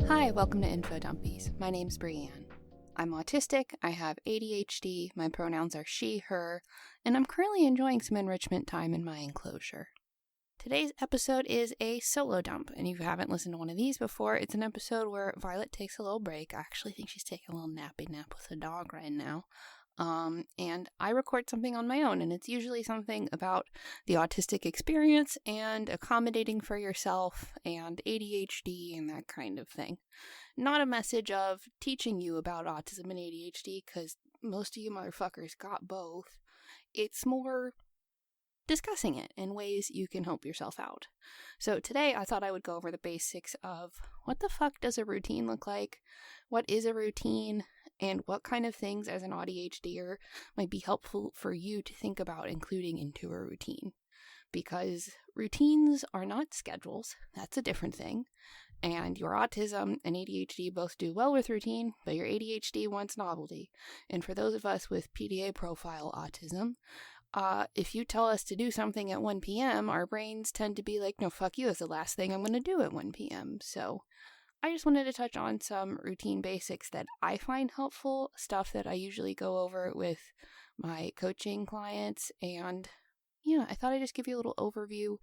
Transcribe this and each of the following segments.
Hi, welcome to Infodumpies. My name's Brianne. I'm autistic, I have AuDHD, my pronouns are she, her, and I'm currently enjoying some enrichment time in my enclosure. Today's episode is a solo dump, and if you haven't listened to one of these before, it's an episode where Violet takes a little break. I actually think she's taking a little nappy nap with the dog right now. And I record something on my own, and it's usually something about the autistic experience and accommodating for yourself and ADHD and that kind of thing. Not a message of teaching you about autism and ADHD, because most of you motherfuckers got both. It's more discussing it in ways you can help yourself out. So today I thought I would go over the basics of what the fuck does a routine look like, what is a routine, and what kind of things as an AuDHDer might be helpful for you to think about including into a routine. Because routines are not schedules, that's a different thing, and your autism and ADHD both do well with routine, but your ADHD wants novelty. And for those of us with PDA profile autism, if you tell us to do something at 1 p.m., our brains tend to be like, no, fuck you, that's the last thing I'm going to do at 1 p.m. So I just wanted to touch on some routine basics that I find helpful, stuff that I usually go over with my coaching clients, and I thought I'd just give you a little overview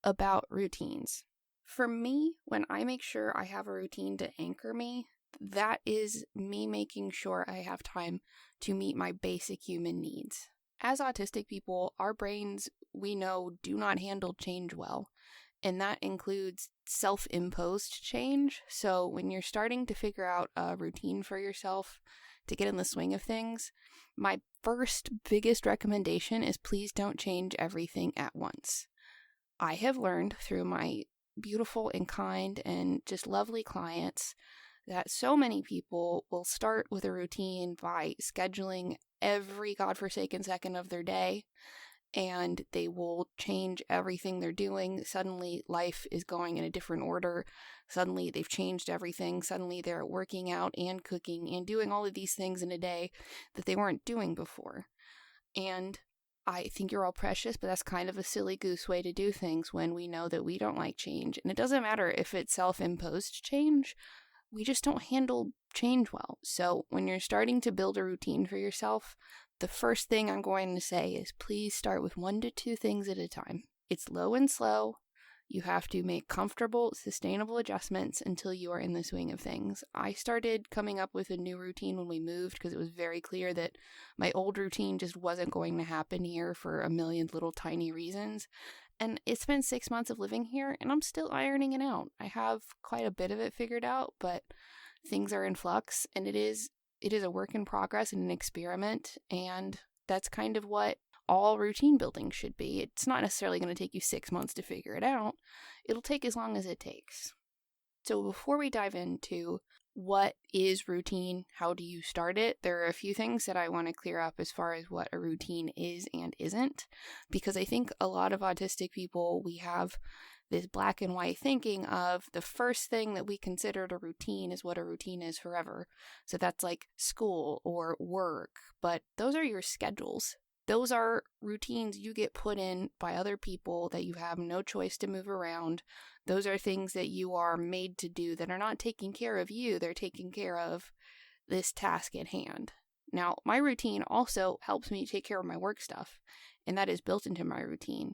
about routines. For me, when I make sure I have a routine to anchor me, that is me making sure I have time to meet my basic human needs. As autistic people, our brains, we know, do not handle change well, and that includes self-imposed change. So when you're starting to figure out a routine for yourself to get in the swing of things, my first biggest recommendation is please don't change everything at once. I have learned through my beautiful and kind and just lovely clients that so many people will start with a routine by scheduling every godforsaken second of their day, and they will change everything they're doing. Suddenly life is going in a different order. Suddenly they've changed everything. Suddenly they're working out and cooking and doing all of these things in a day that they weren't doing before. And I think you're all precious, but that's kind of a silly goose way to do things when we know that we don't like change. And it doesn't matter if it's self-imposed change. We just don't handle change well. So when you're starting to build a routine for yourself, the first thing I'm going to say is please start with 1 to 2 things at a time. It's low and slow. You have to make comfortable, sustainable adjustments until you are in the swing of things. I started coming up with a new routine when we moved because it was very clear that my old routine just wasn't going to happen here for a million little tiny reasons. And it's been 6 months of living here, and I'm still ironing it out. I have quite a bit of it figured out, but things are in flux, and it is a work in progress and an experiment, and that's kind of what all routine building should be. It's not necessarily going to take you 6 months to figure it out. It'll take as long as it takes. So before we dive into what is routine, how do you start it, there are a few things that I want to clear up as far as what a routine is and isn't, because I think a lot of autistic people, we have this black and white thinking of the first thing that we considered a routine is what a routine is forever. So that's like school or work, but those are your schedules. Those are routines you get put in by other people that you have no choice to move around. Those are things that you are made to do that are not taking care of you. They're taking care of this task at hand. Now, my routine also helps me take care of my work stuff, and that is built into my routine.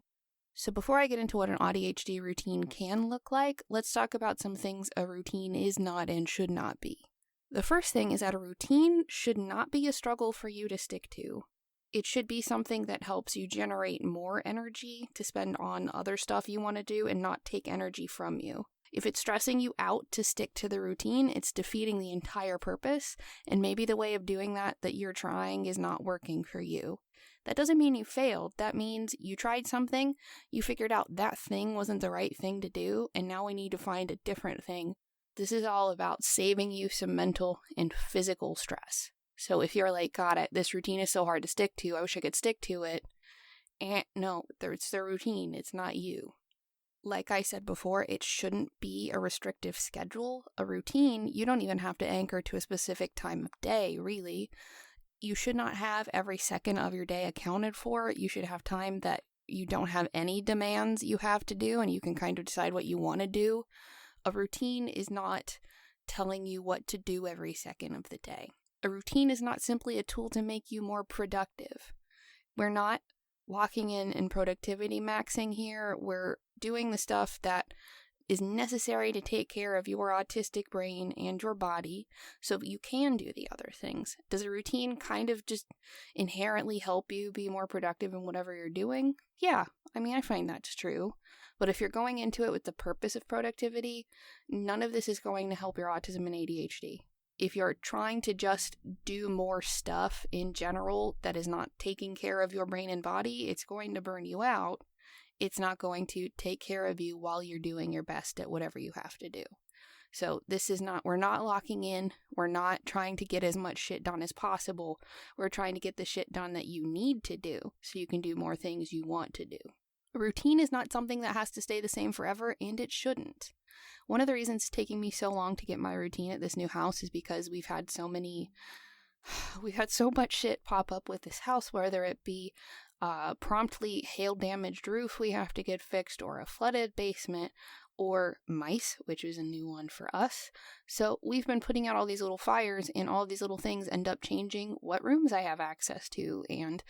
So before I get into what an AuDHD routine can look like, let's talk about some things a routine is not and should not be. The first thing is that a routine should not be a struggle for you to stick to. It should be something that helps you generate more energy to spend on other stuff you want to do and not take energy from you. If it's stressing you out to stick to the routine, it's defeating the entire purpose, and maybe the way of doing that you're trying is not working for you. That doesn't mean you failed. That means you tried something, you figured out that thing wasn't the right thing to do, and now we need to find a different thing. This is all about saving you some mental and physical stress. So if you're like, God, this routine is so hard to stick to, I wish I could stick to it. And no, it's their routine, it's not you. Like I said before, it shouldn't be a restrictive schedule. A routine, you don't even have to anchor to a specific time of day, really. You should not have every second of your day accounted for. You should have time that you don't have any demands you have to do, and you can kind of decide what you want to do. A routine is not telling you what to do every second of the day. A routine is not simply a tool to make you more productive. We're not locking in and productivity maxing here. We're doing the stuff that is necessary to take care of your autistic brain and your body so that you can do the other things. Does a routine kind of just inherently help you be more productive in whatever you're doing? Yeah, I find that's true. But if you're going into it with the purpose of productivity, none of this is going to help your autism and ADHD. If you're trying to just do more stuff in general that is not taking care of your brain and body, it's going to burn you out. It's not going to take care of you while you're doing your best at whatever you have to do. So we're not locking in. We're not trying to get as much shit done as possible. We're trying to get the shit done that you need to do so you can do more things you want to do. A routine is not something that has to stay the same forever, and it shouldn't. One of the reasons it's taking me so long to get my routine at this new house is because we've had so much shit pop up with this house, whether it be promptly hail-damaged roof we have to get fixed, or a flooded basement, or mice, which is a new one for us. So we've been putting out all these little fires, and all of these little things end up changing what rooms I have access to, and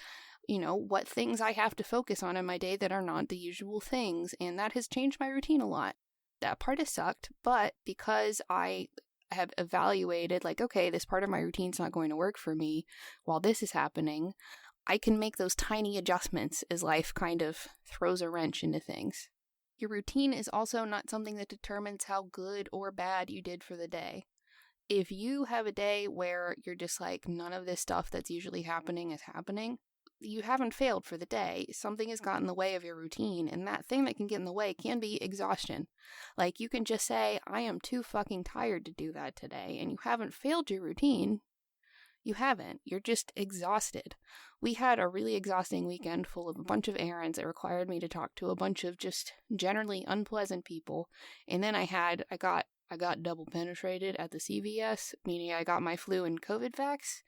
what things I have to focus on in my day that are not the usual things, and that has changed my routine a lot. That part has sucked, but because I have evaluated, okay, this part of my routine's not going to work for me while this is happening, I can make those tiny adjustments as life kind of throws a wrench into things. Your routine is also not something that determines how good or bad you did for the day. If you have a day where you're just none of this stuff that's usually happening is happening, you haven't failed for the day. Something has gotten in the way of your routine, and that thing that can get in the way can be exhaustion. You can just say, I am too fucking tired to do that today, and you haven't failed your routine. You haven't. You're just exhausted. We had a really exhausting weekend full of a bunch of errands that required me to talk to a bunch of just generally unpleasant people, and then I got double penetrated at the CVS, meaning I got my flu and COVID vax,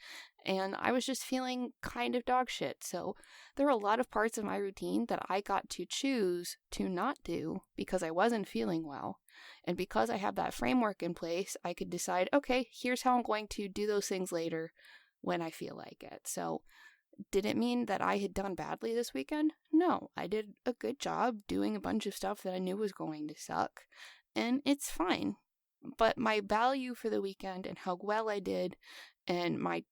and I was just feeling kind of dog shit. So there are a lot of parts of my routine that I got to choose to not do because I wasn't feeling well. And because I have that framework in place, I could decide, okay, here's how I'm going to do those things later when I feel like it. So did it mean that I had done badly this weekend? No, I did a good job doing a bunch of stuff that I knew was going to suck, and it's fine. But my value for the weekend and how well I did and my,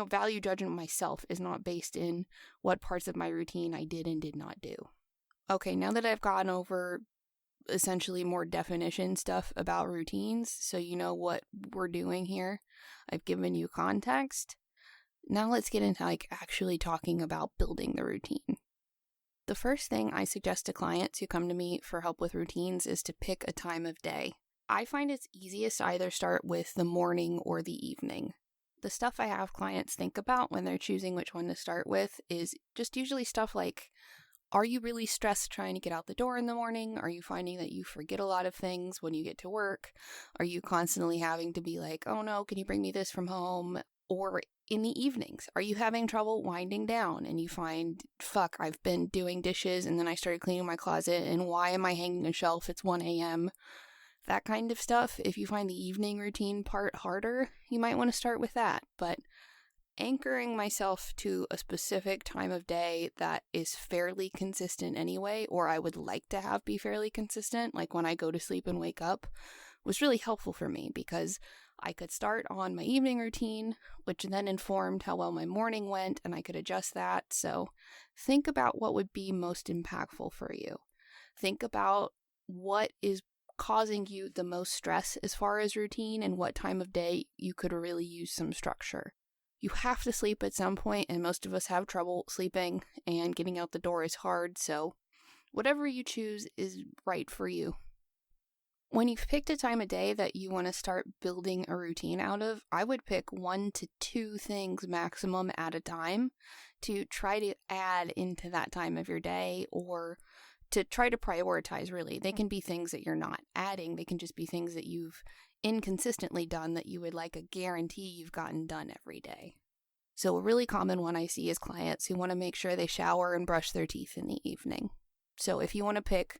value judgment of myself is not based in what parts of my routine I did and did not do. Okay, now that I've gone over essentially more definition stuff about routines, so you know what we're doing here, I've given you context. Now let's get into actually talking about building the routine. The first thing I suggest to clients who come to me for help with routines is to pick a time of day. I find it's easiest to either start with the morning or the evening. The stuff I have clients think about when they're choosing which one to start with is just usually stuff like, are you really stressed trying to get out the door in the morning? Are you finding that you forget a lot of things when you get to work? Are you constantly having to be like, oh no, can you bring me this from home? Or in the evenings, are you having trouble winding down and you find, fuck, I've been doing dishes and then I started cleaning my closet and why am I hanging a shelf? It's 1 a.m. That kind of stuff. If you find the evening routine part harder, you might want to start with that. But anchoring myself to a specific time of day that is fairly consistent anyway, or I would like to have be fairly consistent, like when I go to sleep and wake up, was really helpful for me because I could start on my evening routine, which then informed how well my morning went, and I could adjust that. So think about what would be most impactful for you. Think about what is causing you the most stress as far as routine and what time of day you could really use some structure. You have to sleep at some point, and most of us have trouble sleeping, and getting out the door is hard, so whatever you choose is right for you. When you've picked a time of day that you want to start building a routine out of, I would pick 1 to 2 things maximum at a time to try to add into that time of your day, or to try to prioritize, really. They can be things that you're not adding. They can just be things that you've inconsistently done that you would like a guarantee you've gotten done every day. So a really common one I see is clients who want to make sure they shower and brush their teeth in the evening. So if you want to pick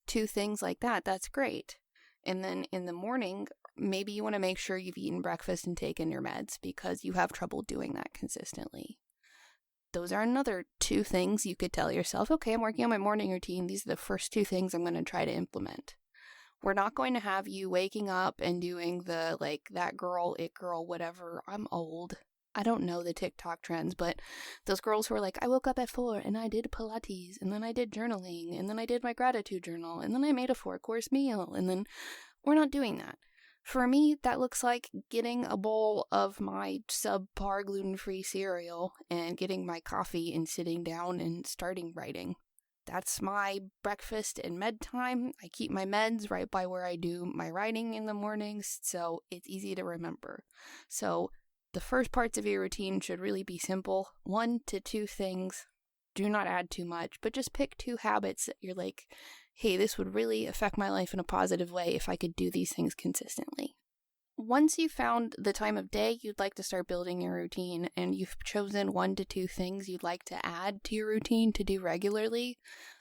2 things like that, that's great. And then in the morning, maybe you want to make sure you've eaten breakfast and taken your meds because you have trouble doing that consistently. Those are another 2 things you could tell yourself, okay, I'm working on my morning routine. These are the first 2 things I'm going to try to implement. We're not going to have you waking up and doing the, like, that girl, it girl, whatever. I'm old. I don't know the TikTok trends, but those girls who are like, I woke up at 4 and I did Pilates, and then I did journaling, and then I did my gratitude journal, and then I made a 4-course meal, and then we're not doing that. For me, that looks like getting a bowl of my subpar gluten-free cereal and getting my coffee and sitting down and starting writing. That's my breakfast and med time. I keep my meds right by where I do my writing in the mornings, so it's easy to remember. So the first parts of your routine should really be simple. 1 to 2 things. Do not add too much, but just pick 2 habits that you're like, hey, this would really affect my life in a positive way if I could do these things consistently. Once you've found the time of day you'd like to start building your routine, and you've chosen 1 to 2 things you'd like to add to your routine to do regularly,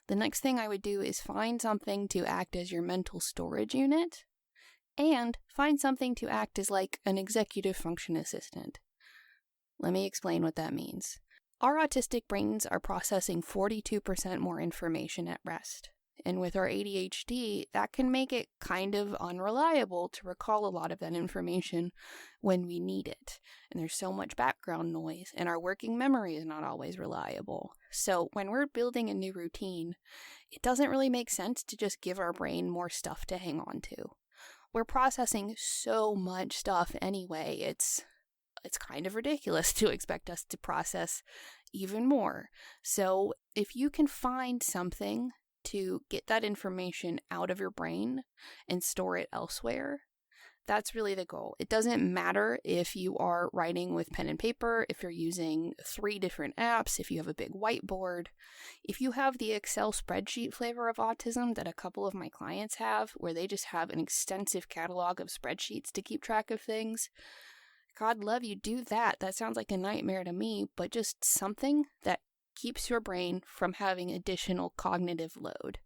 the next thing I would do is find something to act as your mental storage unit, and find something to act as like an executive function assistant. Let me explain what that means. Our autistic brains are processing 42% more information at rest. And with our ADHD, that can make it kind of unreliable to recall a lot of that information when we need it. And there's so much background noise, and our working memory is not always reliable. So when we're building a new routine, it doesn't really make sense to just give our brain more stuff to hang on to. We're processing so much stuff anyway, it's kind of ridiculous to expect us to process even more. So if you can find something to get that information out of your brain and store it elsewhere, that's really the goal. It doesn't matter if you are writing with pen and paper, if you're using 3 different apps, if you have a big whiteboard, if you have the Excel spreadsheet flavor of autism that a couple of my clients have, where they just have an extensive catalog of spreadsheets to keep track of things. God love you, do that. That sounds like a nightmare to me, but just something that keeps your brain from having additional cognitive load.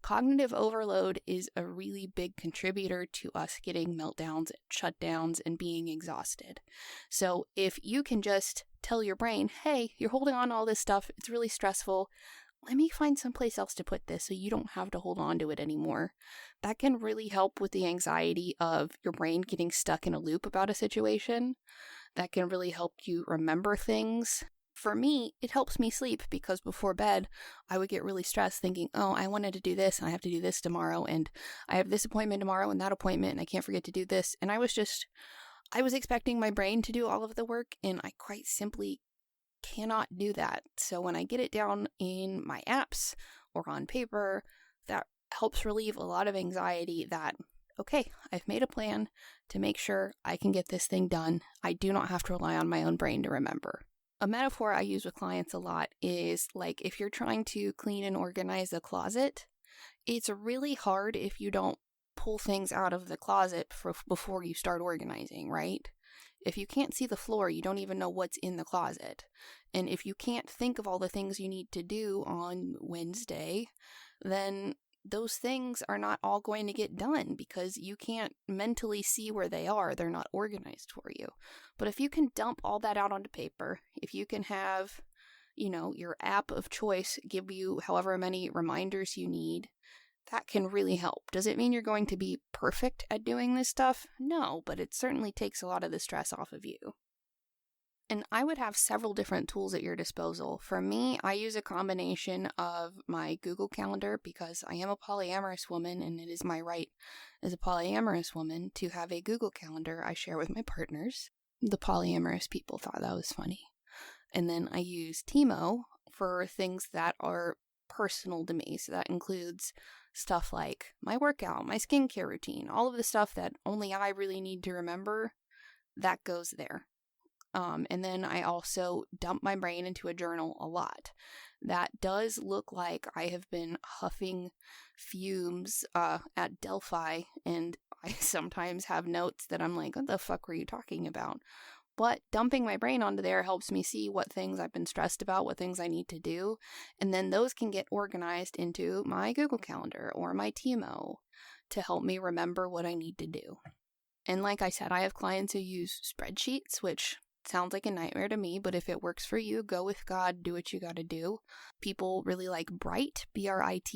Cognitive overload is a really big contributor to us getting meltdowns, shutdowns, and being exhausted. So if you can just tell your brain, hey, you're holding on to all this stuff, it's really stressful, let me find someplace else to put this so you don't have to hold on to it anymore. That can really help with the anxiety of your brain getting stuck in a loop about a situation. That can really help you remember things. For me, it helps me sleep because before bed, I would get really stressed thinking, oh, I wanted to do this and I have to do this tomorrow, and I have this appointment tomorrow and that appointment, and I can't forget to do this. And I was expecting my brain to do all of the work, and I quite simply cannot do that. So when I get it down in my apps or on paper, that helps relieve a lot of anxiety that, okay, I've made a plan to make sure I can get this thing done. I do not have to rely on my own brain to remember. A metaphor I use with clients a lot is like if you're trying to clean and organize a closet, it's really hard if you don't pull things out of the closet before you start organizing, right? If you can't see the floor, you don't even know what's in the closet. And if you can't think of all the things you need to do on Wednesday, then those things are not all going to get done because you can't mentally see where they are. They're not organized for you. But if you can dump all that out onto paper, if you can have, your app of choice give you however many reminders you need, that can really help. Does it mean you're going to be perfect at doing this stuff? No, but it certainly takes a lot of the stress off of you. And I would have several different tools at your disposal. For me, I use a combination of my Google Calendar because I am a polyamorous woman, and it is my right as a polyamorous woman to have a Google Calendar I share with my partners. The polyamorous people thought that was funny. And then I use Timo for things that are personal to me. So that includes stuff like my workout, my skincare routine, all of the stuff that only I really need to remember, that goes there. And then I also dump my brain into a journal a lot. That does look like I have been huffing fumes at Delphi, and I sometimes have notes that I'm like, what the fuck were you talking about? But dumping my brain onto there helps me see what things I've been stressed about, what things I need to do, and then those can get organized into my Google Calendar or my Timo to help me remember what I need to do. And like I said, I have clients who use spreadsheets, which sounds like a nightmare to me, but if it works for you, go with God, do what you gotta do. People really like Brite, Brite.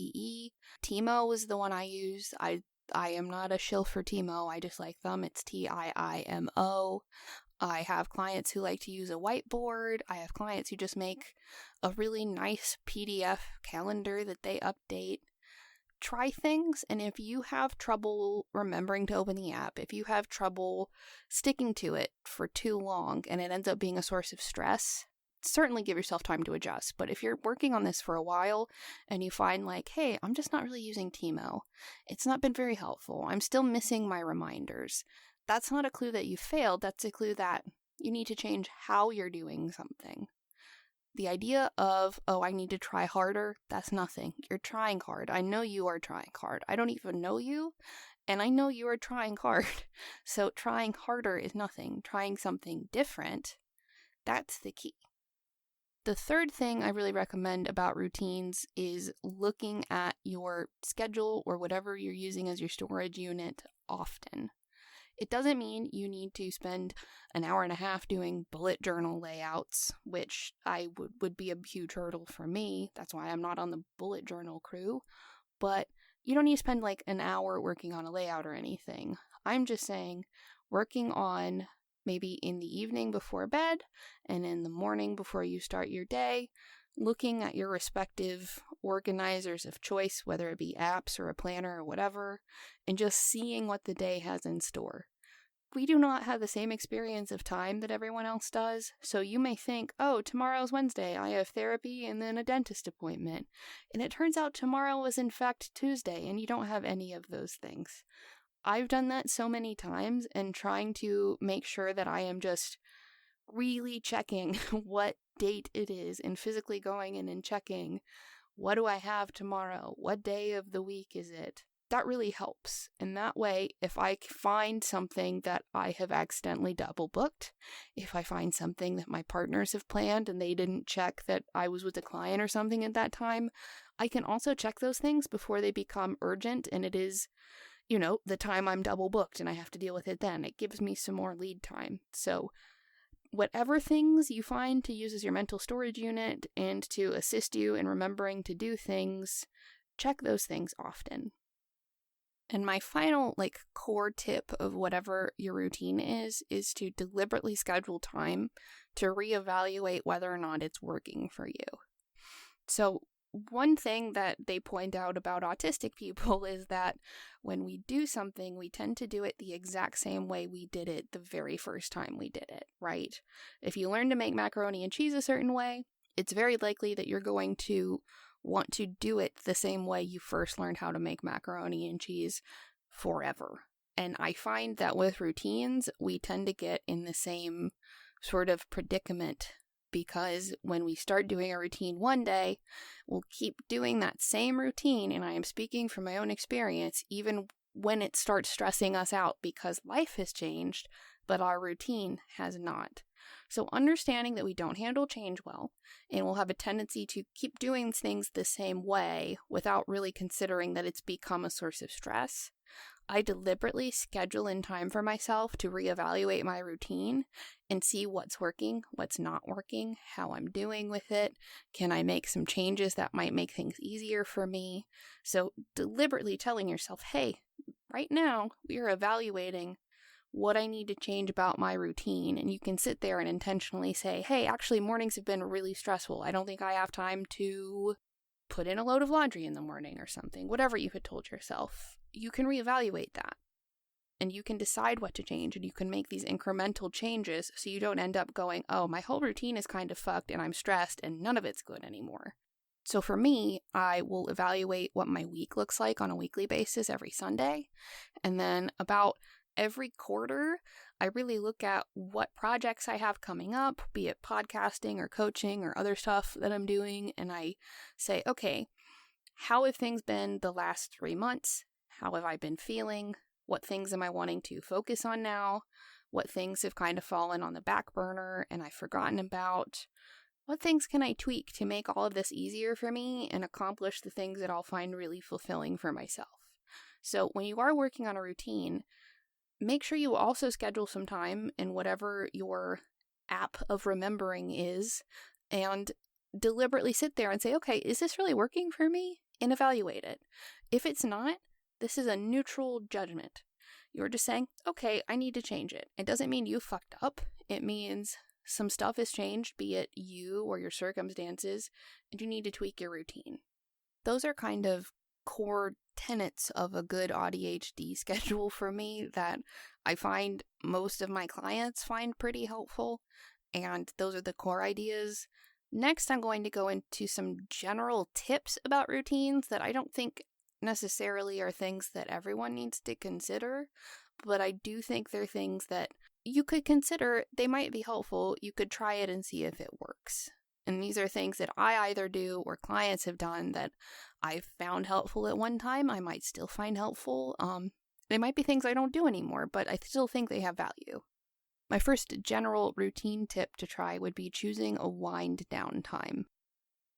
Timo is the one I use. I am not a shill for Timo, I just like them. It's Tiimo. I have clients who like to use a whiteboard. I have clients who just make a really nice PDF calendar that they update. Try things, and if you have trouble remembering to open the app, if you have trouble sticking to it for too long and it ends up being a source of stress, certainly give yourself time to adjust. But if you're working on this for a while and you find like, hey, I'm just not really using Timo, it's not been very helpful, I'm still missing my reminders, that's not a clue that you failed, that's a clue that you need to change how you're doing something. The idea of, oh, I need to try harder, that's nothing. You're trying hard. I know you are trying hard. I don't even know you, and I know you are trying hard. So trying harder is nothing. Trying something different, that's the key. The third thing I really recommend about routines is looking at your schedule or whatever you're using as your storage unit often. It doesn't mean you need to spend an hour and a half doing bullet journal layouts, which would be a huge hurdle for me. That's why I'm not on the bullet journal crew. But you don't need to spend like an hour working on a layout or anything. I'm just saying working on maybe in the evening before bed and in the morning before you start your day, looking at your respective organizers of choice, whether it be apps or a planner or whatever, and just seeing what the day has in store. We do not have the same experience of time that everyone else does, so you may think, oh, tomorrow's Wednesday, I have therapy and then a dentist appointment. And it turns out tomorrow was in fact Tuesday, and you don't have any of those things. I've done that so many times, and trying to make sure that I am just really checking what date it is and physically going in and checking, what do I have tomorrow? What day of the week is it? That really helps. And that way, if I find something that I have accidentally double booked, if I find something that my partners have planned and they didn't check that I was with a client or something at that time, I can also check those things before they become urgent and it is, the time I'm double booked and I have to deal with it then. It gives me some more lead time. So whatever things you find to use as your mental storage unit and to assist you in remembering to do things, check those things often. And my final, core tip of whatever your routine is to deliberately schedule time to reevaluate whether or not it's working for you. So one thing that they point out about autistic people is that when we do something, we tend to do it the exact same way we did it the very first time we did it, right? If you learn to make macaroni and cheese a certain way, it's very likely that you're going to want to do it the same way you first learned how to make macaroni and cheese forever. And I find that with routines, we tend to get in the same sort of predicament because when we start doing a routine one day, we'll keep doing that same routine, and I am speaking from my own experience, even when it starts stressing us out because life has changed, but our routine has not. So understanding that we don't handle change well, and we'll have a tendency to keep doing things the same way without really considering that it's become a source of stress, I deliberately schedule in time for myself to reevaluate my routine and see what's working, what's not working, how I'm doing with it. Can I make some changes that might make things easier for me? So deliberately telling yourself, hey, right now we are evaluating what I need to change about my routine. And you can sit there and intentionally say, hey, actually mornings have been really stressful. I don't think I have time to put in a load of laundry in the morning or something. Whatever you had told yourself, you can reevaluate that. And you can decide what to change, and you can make these incremental changes so you don't end up going, oh, my whole routine is kind of fucked and I'm stressed and none of it's good anymore. So for me, I will evaluate what my week looks like on a weekly basis every Sunday. And then about every quarter, I really look at what projects I have coming up, be it podcasting or coaching or other stuff that I'm doing. And I say, okay, how have things been the last 3 months? How have I been feeling? What things am I wanting to focus on now? What things have kind of fallen on the back burner and I've forgotten about? What things can I tweak to make all of this easier for me and accomplish the things that I'll find really fulfilling for myself? So when you are working on a routine, make sure you also schedule some time in whatever your app of remembering is and deliberately sit there and say, okay, is this really working for me? And evaluate it. If it's not, this is a neutral judgment. You're just saying, okay, I need to change it. It doesn't mean you fucked up. It means some stuff has changed, be it you or your circumstances, and you need to tweak your routine. Those are kind of core tenets of a good AuDHD schedule for me that I find most of my clients find pretty helpful, and those are the core ideas. Next, I'm going to go into some general tips about routines that I don't think necessarily are things that everyone needs to consider, but I do think they're things that you could consider. They might be helpful. You could try it and see if it works. And these are things that I either do or clients have done that I've found helpful at one time. I might still find helpful. They might be things I don't do anymore, but I still think they have value. My first general routine tip to try would be choosing a wind down time.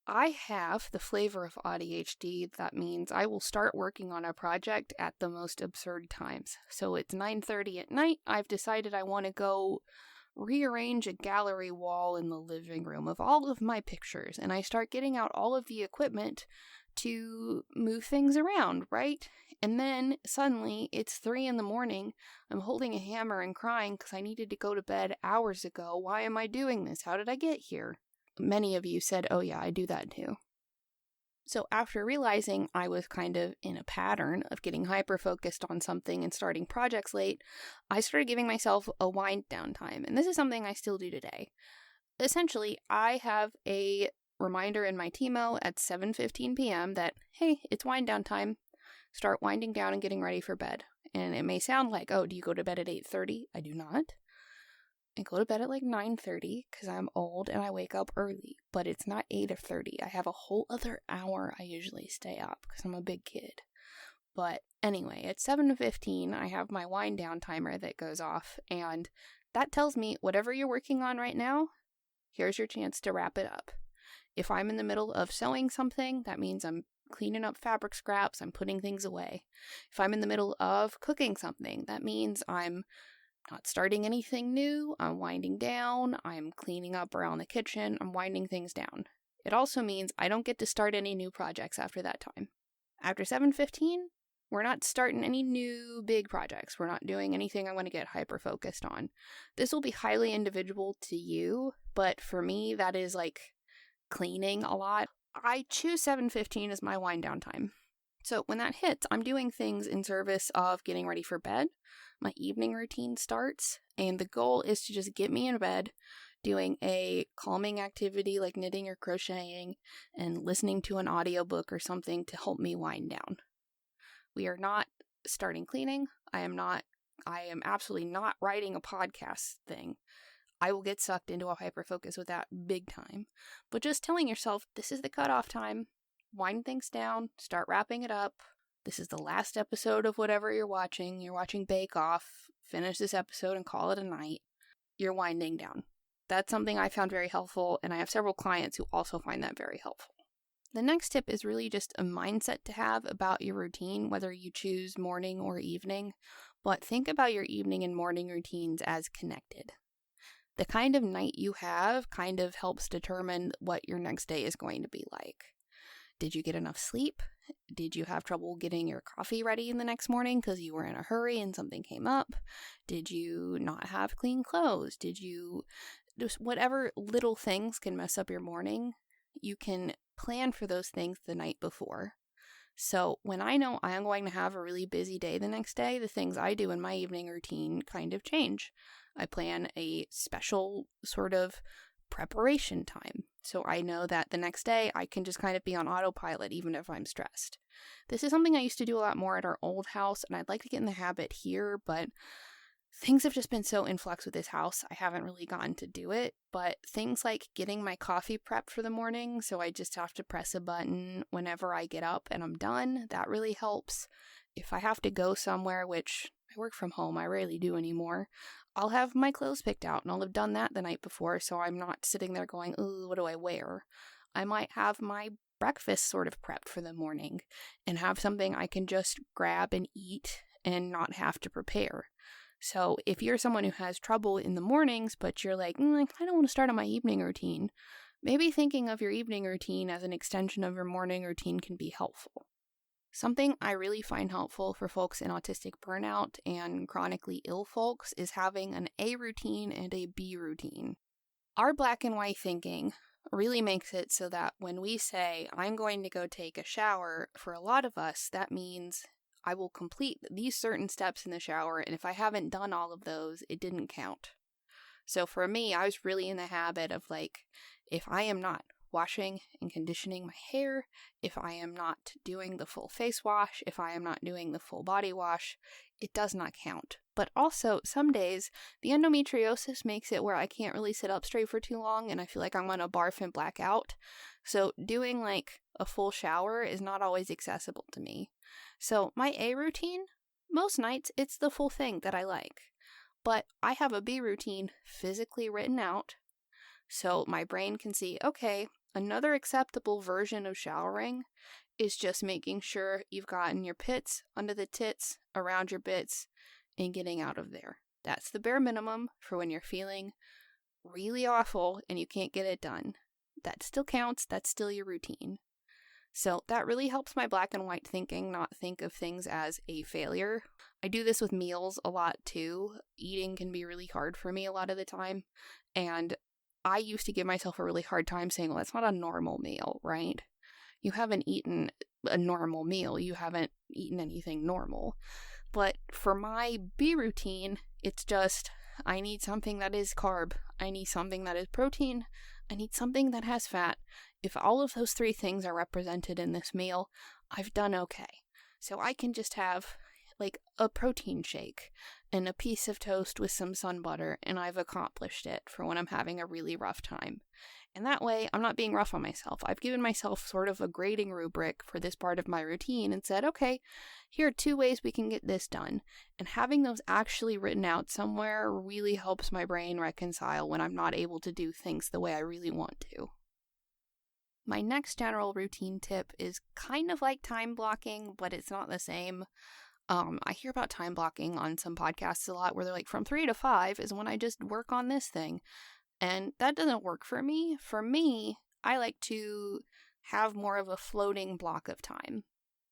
I have the flavor of AuDHD. That means I will start working on a project at the most absurd times. So it's 9:30 at night. I've decided I want to go rearrange a gallery wall in the living room of all of my pictures, and I start getting out all of the equipment to move things around, right? And then suddenly it's 3 a.m. I'm holding a hammer and crying because I needed to go to bed hours ago. Why am I doing this? How did I get here? Many of you said, oh yeah, I do that too. So after realizing I was kind of in a pattern of getting hyper-focused on something and starting projects late, I started giving myself a wind down time. And this is something I still do today. Essentially, I have a reminder in my Timo at 7:15 p.m. that, hey, it's wind down time. Start winding down and getting ready for bed. And it may sound like, oh, do you go to bed at 8:30? I do not. I go to bed at like 9:30 because I'm old and I wake up early, but it's not 8:30. I have a whole other hour I usually stay up because I'm a big kid. But anyway, at 7:15, I have my wind down timer that goes off, and that tells me whatever you're working on right now, here's your chance to wrap it up. If I'm in the middle of sewing something, that means I'm cleaning up fabric scraps, I'm putting things away. If I'm in the middle of cooking something, that means I'm not starting anything new, I'm winding down, I'm cleaning up around the kitchen, I'm winding things down. It also means I don't get to start any new projects after that time. After 7:15, we're not starting any new big projects. We're not doing anything I want to get hyper-focused on. This will be highly individual to you, but for me, that is like cleaning a lot. I choose 7:15 as my wind down time. So when that hits, I'm doing things in service of getting ready for bed. My evening routine starts, and the goal is to just get me in bed, doing a calming activity like knitting or crocheting, and listening to an audiobook or something to help me wind down. We are not starting cleaning. I am absolutely not writing a podcast thing. I will get sucked into a hyper-focus with that big time. But just telling yourself, this is the cutoff time, wind things down, start wrapping it up. This is the last episode of whatever you're watching. You're watching Bake Off. Finish this episode and call it a night. You're winding down. That's something I found very helpful, and I have several clients who also find that very helpful. The next tip is really just a mindset to have about your routine, whether you choose morning or evening, but think about your evening and morning routines as connected. The kind of night you have kind of helps determine what your next day is going to be like. Did you get enough sleep? Did you have trouble getting your coffee ready in the next morning because you were in a hurry and something came up? Did you not have clean clothes? Did you just whatever little things can mess up your morning, you can plan for those things the night before. So when I know I am going to have a really busy day the next day, the things I do in my evening routine kind of change. I plan a special sort of preparation time. So I know that the next day I can just kind of be on autopilot even if I'm stressed. This is something I used to do a lot more at our old house, and I'd like to get in the habit here, but things have just been so in flux with this house, I haven't really gotten to do it. But things like getting my coffee prepped for the morning, so I just have to press a button whenever I get up and I'm done, that really helps. If I have to go somewhere, which I work from home, I rarely do anymore, I'll have my clothes picked out, and I'll have done that the night before, so I'm not sitting there going, ooh, what do I wear? I might have my breakfast sort of prepped for the morning and have something I can just grab and eat and not have to prepare. So if you're someone who has trouble in the mornings, but you're like, I don't want to start on my evening routine, maybe thinking of your evening routine as an extension of your morning routine can be helpful. Something I really find helpful for folks in autistic burnout and chronically ill folks is having an A routine and a B routine. Our black and white thinking really makes it so that when we say, I'm going to go take a shower, for a lot of us, that means I will complete these certain steps in the shower, and if I haven't done all of those, it didn't count. So for me, I was really in the habit of if I am not washing and conditioning my hair, if I am not doing the full face wash, if I am not doing the full body wash, it does not count. But also, some days, the endometriosis makes it where I can't really sit up straight for too long, and I feel like I'm gonna barf and black out. So doing a full shower is not always accessible to me. So my A routine, most nights, it's the full thing that I like. But I have a B routine physically written out, so my brain can see, okay, another acceptable version of showering is just making sure you've gotten your pits, under the tits, around your bits, and getting out of there. That's the bare minimum for when you're feeling really awful and you can't get it done. That still counts. That's still your routine. So that really helps my black and white thinking not think of things as a failure. I do this with meals a lot too. Eating can be really hard for me a lot of the time. And I used to give myself a really hard time saying, well, that's not a normal meal, right? You haven't eaten a normal meal. You haven't eaten anything normal. But for my B routine, it's just, I need something that is carb. I need something that is protein. I need something that has fat. If all of those three things are represented in this meal, I've done okay. So I can just have a protein shake and a piece of toast with some sun butter, and I've accomplished it for when I'm having a really rough time. And that way, I'm not being rough on myself. I've given myself sort of a grading rubric for this part of my routine and said, okay, here are 2 ways we can get this done. And having those actually written out somewhere really helps my brain reconcile when I'm not able to do things the way I really want to. My next general routine tip is kind of like time blocking, but it's not the same. I hear about time blocking on some podcasts a lot where they're like, from 3 to 5 is when I just work on this thing. And that doesn't work for me. For me, I like to have more of a floating block of time.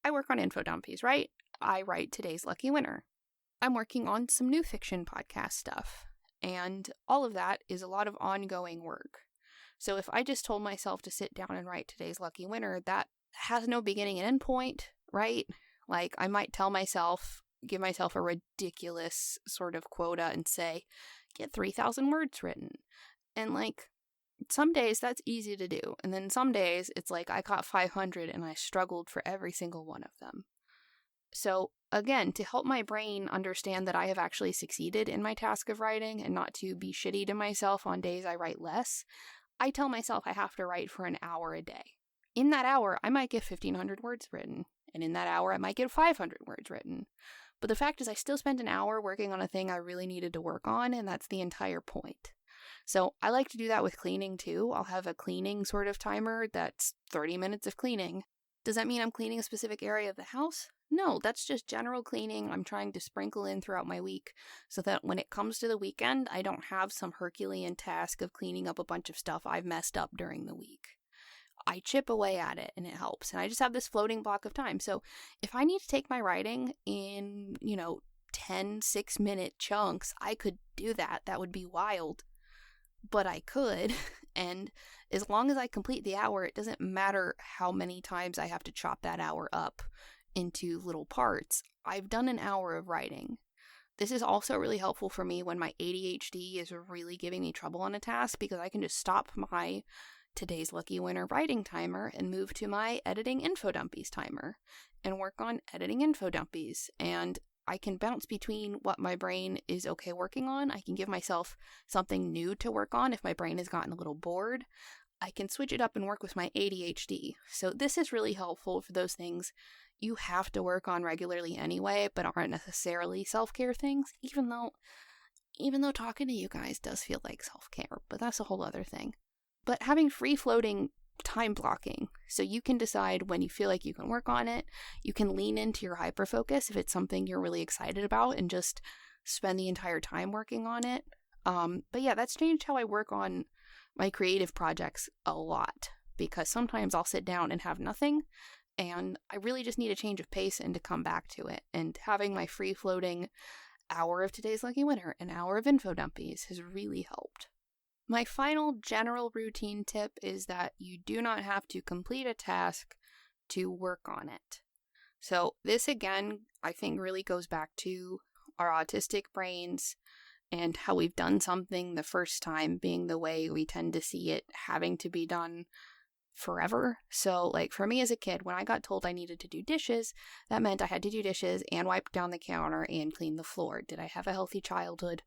I work on Infodumpies, right? I write Today's Lucky Winner. I'm working on some new fiction podcast stuff. And all of that is a lot of ongoing work. So if I just told myself to sit down and write Today's Lucky Winner, that has no beginning and end point, right? I might give myself a ridiculous sort of quota and say, get 3,000 words written. And some days that's easy to do. And then some days it's I got 500 and I struggled for every single one of them. So again, to help my brain understand that I have actually succeeded in my task of writing and not to be shitty to myself on days I write less, I tell myself I have to write for an hour a day. In that hour, I might get 1,500 words written. And in that hour, I might get 500 words written. But the fact is, I still spent an hour working on a thing I really needed to work on, and that's the entire point. So I like to do that with cleaning too. I'll have a cleaning sort of timer that's 30 minutes of cleaning. Does that mean I'm cleaning a specific area of the house? No, that's just general cleaning I'm trying to sprinkle in throughout my week so that when it comes to the weekend, I don't have some Herculean task of cleaning up a bunch of stuff I've messed up during the week. I chip away at it and it helps. And I just have this floating block of time. So if I need to take my writing in, 10 6-minute chunks, I could do that. That would be wild. But I could. And as long as I complete the hour, it doesn't matter how many times I have to chop that hour up into little parts. I've done an hour of writing. This is also really helpful for me when my AuDHD is really giving me trouble on a task because I can just stop my Today's Lucky Winner writing timer and move to my editing Infodumpies timer and work on editing Infodumpies. And I can bounce between what my brain is okay working on. I can give myself something new to work on if my brain has gotten a little bored. I can switch it up and work with my AuDHD. So this is really helpful for those things you have to work on regularly anyway, but aren't necessarily self-care things, even though talking to you guys does feel like self-care, but that's a whole other thing. But having free-floating time blocking. So you can decide when you feel like you can work on it. You can lean into your hyperfocus if it's something you're really excited about and just spend the entire time working on it. But yeah, that's changed how I work on my creative projects a lot, because sometimes I'll sit down and have nothing, and I really just need a change of pace and to come back to it. And having my free-floating hour of Today's Lucky Winner, an hour of Infodumpies, has really helped. My final general routine tip is that you do not have to complete a task to work on it. So this, again, I think really goes back to our autistic brains and how we've done something the first time being the way we tend to see it having to be done forever. So like for me as a kid, when I got told I needed to do dishes, that meant I had to do dishes and wipe down the counter and clean the floor. Did I have a healthy childhood?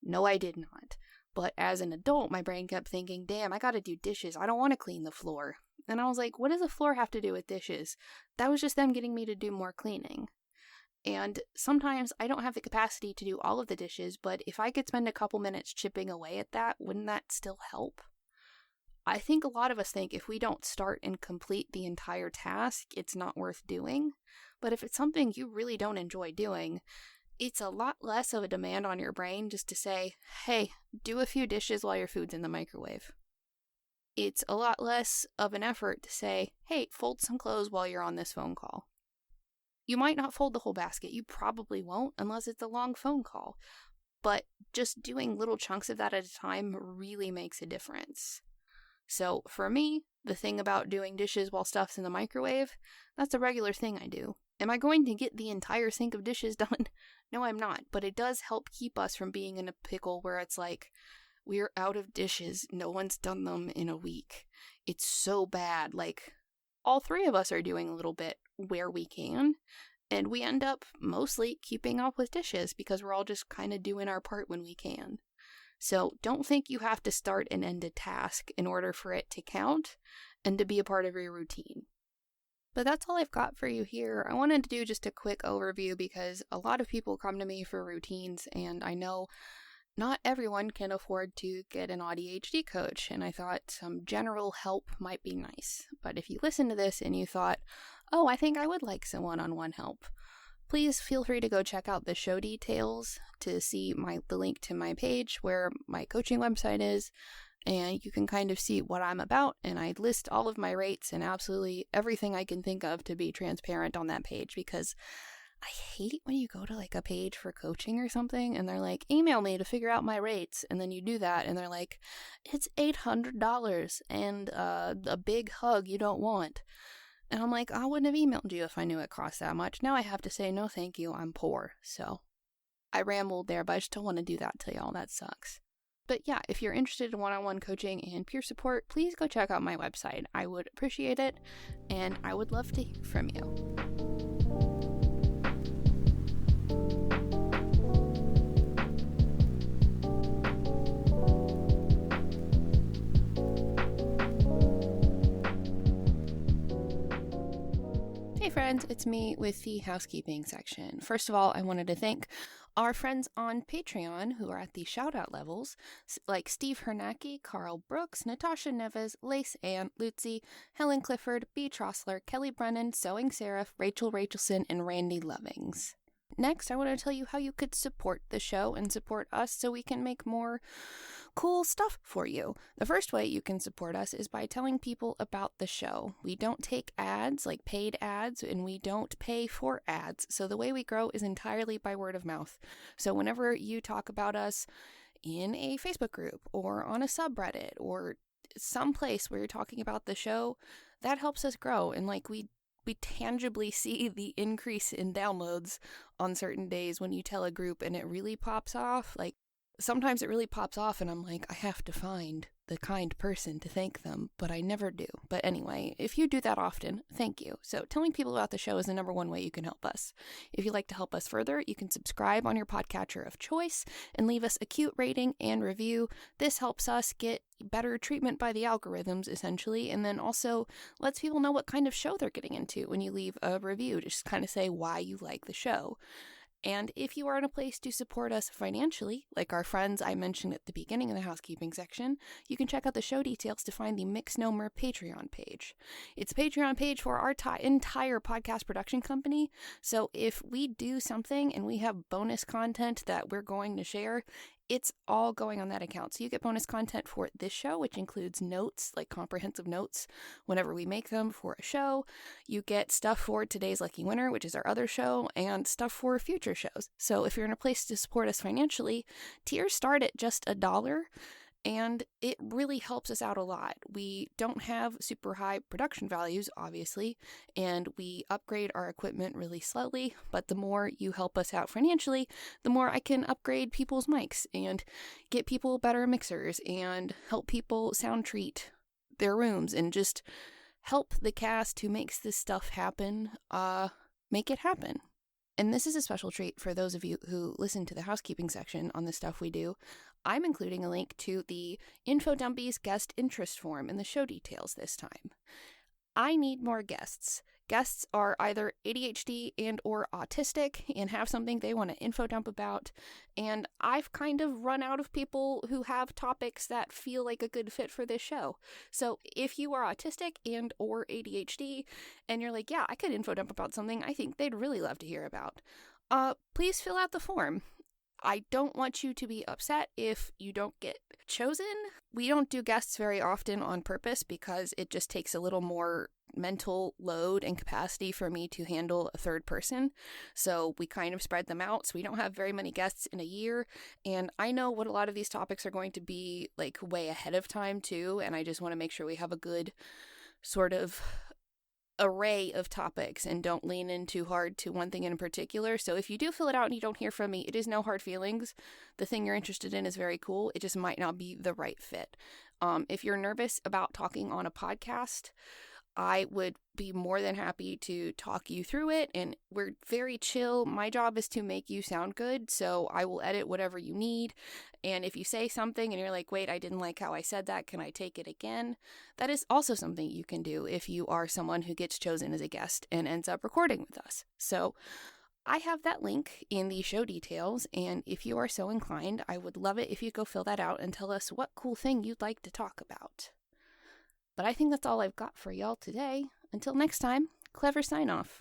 No, I did not. But as an adult, my brain kept thinking, damn, I gotta do dishes. I don't want to clean the floor. And I was like, what does the floor have to do with dishes? That was just them getting me to do more cleaning. And sometimes I don't have the capacity to do all of the dishes, but if I could spend a couple minutes chipping away at that, wouldn't that still help? I think a lot of us think if we don't start and complete the entire task, it's not worth doing. But if it's something you really don't enjoy doing, it's a lot less of a demand on your brain just to say, hey, do a few dishes while your food's in the microwave. It's a lot less of an effort to say, hey, fold some clothes while you're on this phone call. You might not fold the whole basket. You probably won't unless it's a long phone call. But just doing little chunks of that at a time really makes a difference. So for me, the thing about doing dishes while stuff's in the microwave, that's a regular thing I do. Am I going to get the entire sink of dishes done? No, I'm not. But it does help keep us from being in a pickle where it's like, we're out of dishes. No one's done them in a week. It's so bad. Like, all three of us are doing a little bit where we can, and we end up mostly keeping up with dishes because we're all just kind of doing our part when we can. So don't think you have to start and end a task in order for it to count and to be a part of your routine. But that's all I've got for you here. I wanted to do just a quick overview because a lot of people come to me for routines, and I know not everyone can afford to get an AuDHD coach, and I thought some general help might be nice. But if you listen to this and you thought, oh, I think I would like some one-on-one help, please feel free to go check out the show details to see the link to my page where my coaching website is, and you can kind of see what I'm about, and I list all of my rates and absolutely everything I can think of to be transparent on that page, because I hate when you go to like a page for coaching or something and they're like, email me to figure out my rates, and then you do that and they're like, it's $800 and a big hug you don't want. And I'm like, I wouldn't have emailed you if I knew it cost that much. Now I have to say, no thank you, I'm poor. So I rambled there, but I just don't want to do that to y'all. That sucks. But yeah, if you're interested in one-on-one coaching and peer support, please go check out my website. I would appreciate it, and I would love to hear from you. Hey friends, it's me with the housekeeping section. First of all, I wanted to thank our friends on Patreon who are at the shout-out levels, like Steve Hernacki, Carl Brooks, Natasha Neves, Lace Ann, Lutzi, Helen Clifford, B. Trossler, Kelly Brennan, Sewing Seraph, Rachel Rachelson, and Randy Lovings. Next, I want to tell you how you could support the show and support us so we can make more cool stuff for you. The first way you can support us is by telling people about the show. We don't take ads, like paid ads, and we don't pay for ads. So the way we grow is entirely by word of mouth. So whenever you talk about us in a Facebook group or on a subreddit or someplace where you're talking about the show, that helps us grow. And like we tangibly see the increase in downloads on certain days when you tell a group and it really pops off. Like sometimes it really pops off and I'm like, I have to find the kind person to thank them, but I never do. But anyway, if you do that often, thank you. So telling people about the show is the number one way you can help us. If you'd like to help us further, you can subscribe on your podcatcher of choice and leave us a cute rating and review. This helps us get better treatment by the algorithms, essentially, and then also lets people know what kind of show they're getting into when you leave a review. Just kind of say why you like the show. And if you are in a place to support us financially, like our friends I mentioned at the beginning of the housekeeping section, you can check out the show details to find the Mix No More Patreon page. It's a Patreon page for our entire podcast production company. So if we do something and we have bonus content that we're going to share, it's all going on that account. So you get bonus content for this show, which includes notes, like comprehensive notes, whenever we make them for a show. You get stuff for Today's Lucky Winner, which is our other show, and stuff for future shows. So if you're in a place to support us financially, tiers start at just $1, and it really helps us out a lot. We don't have super high production values, obviously, and we upgrade our equipment really slowly, but the more you help us out financially, the more I can upgrade people's mics and get people better mixers and help people sound treat their rooms and just help the cast who makes this stuff happen, make it happen. And this is a special treat for those of you who listen to the housekeeping section on the stuff we do. I'm including a link to the Infodumpies guest interest form in the show details this time. I need more guests. Guests are either ADHD and or autistic and have something they want to info dump about, and I've kind of run out of people who have topics that feel like a good fit for this show. So if you are autistic and or ADHD and you're like, yeah, I could info dump about something I think they'd really love to hear about, please fill out the form. I don't want you to be upset if you don't get chosen. We don't do guests very often on purpose because it just takes a little more mental load and capacity for me to handle a third person. So we kind of spread them out. So we don't have very many guests in a year. And I know what a lot of these topics are going to be like way ahead of time too. And I just want to make sure we have a good sort of array of topics and don't lean in too hard to one thing in particular. So if you do fill it out and you don't hear from me, it is no hard feelings. The thing you're interested in is very cool. It just might not be the right fit. If you're nervous about talking on a podcast, I would be more than happy to talk you through it, and we're very chill. My job is to make you sound good, so I will edit whatever you need, and if you say something and you're like, wait, I didn't like how I said that, can I take it again? That is also something you can do if you are someone who gets chosen as a guest and ends up recording with us. So I have that link in the show details, and if you are so inclined, I would love it if you go fill that out and tell us what cool thing you'd like to talk about. But I think that's all I've got for y'all today. Until next time, clever sign off.